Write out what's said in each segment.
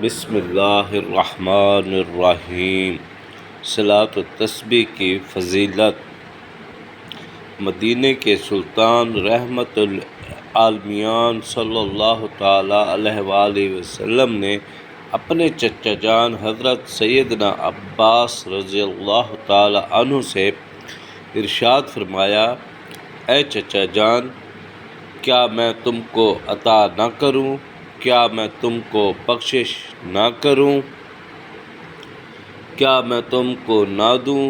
بسم اللہ الرحمن الرحیم۔ صلاۃ و تسبیح کی فضیلت۔ مدینہ کے سلطان رحمت العالمین صلی اللہ تعالیٰ علیہ وآلہ وسلم نے اپنے چچا جان حضرت سیدنا عباس رضی اللہ تعالیٰ عنہ سے ارشاد فرمایا، اے چچا جان، کیا میں تم کو عطا نہ کروں؟ کیا میں تم کو بخشش نہ کروں؟ کیا میں تم کو نہ دوں؟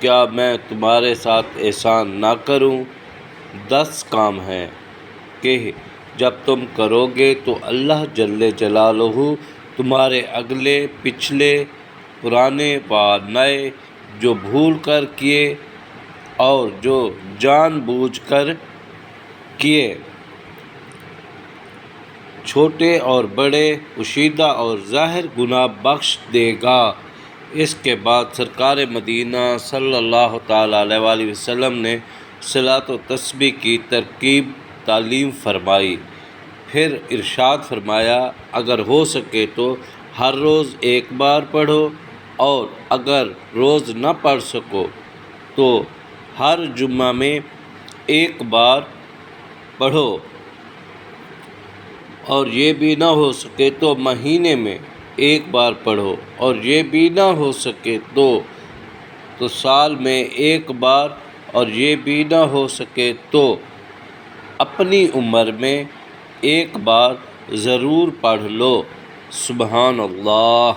کیا میں تمہارے ساتھ احسان نہ کروں؟ 10 کام ہیں کہ جب تم کرو گے تو اللہ جل جلالہ تمہارے اگلے پچھلے پرانے و نئے، جو بھول کر کیے اور جو جان بوجھ کر کیے، چھوٹے اور بڑے، پوشیدہ اور ظاہر گناہ بخش دے گا۔ اس کے بعد سرکار مدینہ صلی اللہ تعالیٰ علیہ وآلہ وسلم نے صلاۃ و تسبیح کی ترکیب تعلیم فرمائی۔ پھر ارشاد فرمایا، اگر ہو سکے تو ہر روز ایک بار پڑھو، اور اگر روز نہ پڑھ سکو تو ہر جمعہ میں ایک بار پڑھو، اور یہ بھی نہ ہو سکے تو مہینے میں ایک بار پڑھو، اور یہ بھی نہ ہو سکے تو سال میں ایک بار، اور یہ بھی نہ ہو سکے تو اپنی عمر میں ایک بار ضرور پڑھ لو۔ سبحان اللہ۔